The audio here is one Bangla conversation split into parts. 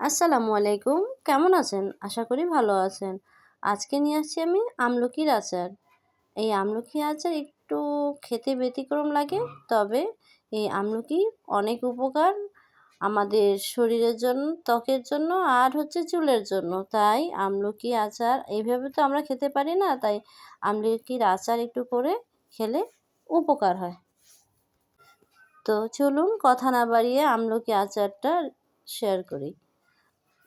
আসসালামু আলাইকুম। কেমন আছেন? আশা করি ভালো আছেন। আজকে নিয়ে আসছি আমি আমলকির আচার। এই আমলকি আচার একটু খেতে ব্যতিক্রম লাগে, তবে এই আমলকি অনেক উপকার আমাদের শরীরের জন্য, ত্বকের জন্য আর চুলের জন্য। তাই আমলকি আচার এইভাবে তো আমরা খেতে পারি না, তাই আমলকির আচার একটু করে খেলে উপকার হয়। তো চলুন কথা না বাড়িয়ে আমলকি আচারটা শেয়ার করি।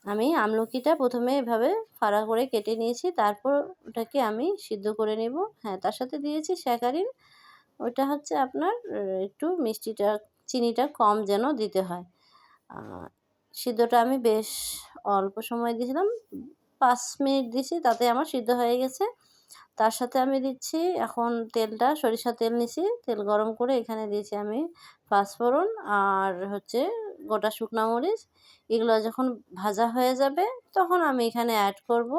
আমি আমলকিটা প্রথমে এভাবে ফাড়া করে কেটে নিয়েছি, তারপর ওটাকে আমি সিদ্ধ করে নেব। হ্যাঁ, তার সাথে দিয়েছি স্যাকারিন। ওটা আপনার একটু মিষ্টিটা, চিনিটা কম যেন দিতে হয়। সিদ্ধটা আমি বেশ অল্প সময় দিয়েছিলাম, 5 মিনিট দিয়েছি, তাতে আমার সিদ্ধ হয়ে গেছে। তার সাথে আমি দিচ্ছি এখন তেলটা, সরিষার তেল নিয়েছি, তেল গরম করে এখানে দিয়েছি আমি পাঁচফোড়ন আর গোটা শুকনো মরিচ। এগুলো যখন ভাজা হয়ে যাবে তখন আমি এখানে অ্যাড করব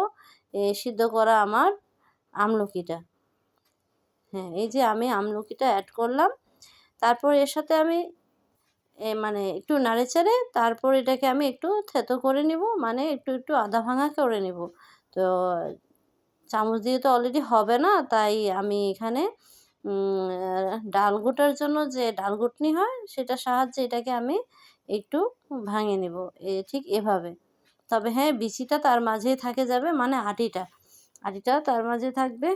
সিদ্ধ করা আমার আমলকিটা। হ্যাঁ, এই যে আমি আমলকিটা অ্যাড করলাম, তারপর এর সাথে আমি মানে একটু নাড়েচাড়ে তারপর এটাকে আমি একটু থেতো করে নিব, মানে একটু আধা ভাঙা করে নিব। তো চামচ দিয়ে তো অলরেডি হবে না, তাই আমি এখানে ডাল ঘোটার জন্য যে ডাল ঘুটনি হয় সেটার সাহায্যে এটাকে আমি একটু ভাঙে নেব, ঠিক এভাবে। তবে হ্যাঁ, বিচিটা তার মাঝেই থাকে যাবে, মানে আটিটা তার মাঝে থাকবে,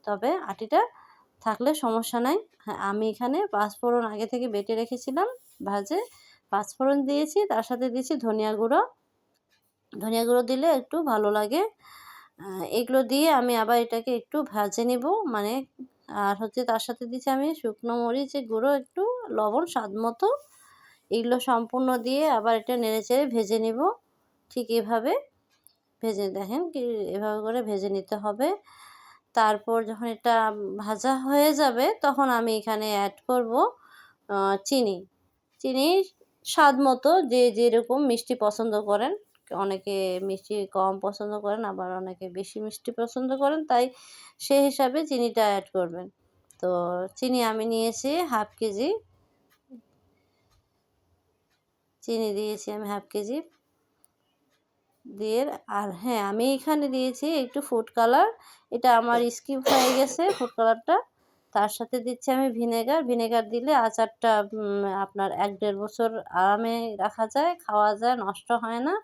তবে আটিটা থাকলে সমস্যা নাই। হ্যাঁ, আমি এখানে পাঁচফোড়ন আগে থেকে বেটে রেখেছিলাম, ভাজে পাঁচফোড়ন দিয়েছি, তার সাথে দিয়েছি ধনিয়া গুঁড়ো দিলে একটু ভালো লাগে। এগুলো দিয়ে আমি আবার এটাকে একটু ভেজে নেব, মানে আর তার সাথে দিচ্ছি আমি শুকনো মরিচের গুঁড়ো, একটু লবণ স্বাদ মতো। এগুলো সম্পূর্ণ দিয়ে আবার এটা নেড়েচেড়ে ভেজে নেব। ঠিক এভাবে ভেজে দেখেন কি, এভাবে করে ভেজে নিতে হবে। তারপর যখন এটা ভাজা হয়ে যাবে তখন আমি এখানে অ্যাড করব চিনি। স্বাদ মতো, যে যেরকম মিষ্টি পছন্দ করেন। অনেকে মিষ্টি কম পছন্দ করেন, আবার অনেকে বেশি মিষ্টি পছন্দ করেন, তাই সেই হিসাবে চিনিটা অ্যাড করবেন। তো চিনি আমি নিয়েছি হাফ কেজি, চিনি দিয়েছি আমি হাফ কেজি দিয়ে। আর হ্যাঁ, আমি এখানে দিয়েছি একটু ফুড কালার, এটা আমার স্কিপ হয়ে গেছে ফুড কালারটা। তার সাথে দিচ্ছি আমি ভিনেগার দিলে আচারটা আপনার 1-1.5 বছর আরামে রাখা যায়, খাওয়া যায়, নষ্ট হয় না।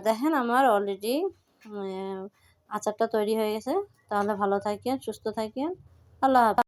দেখেন আমার অলরেডি আচারটা তৈরি হয়ে গেছে। তাহলে ভালো থাকেন, সুস্থ থাকেন। আল্লাহ হাফেজ।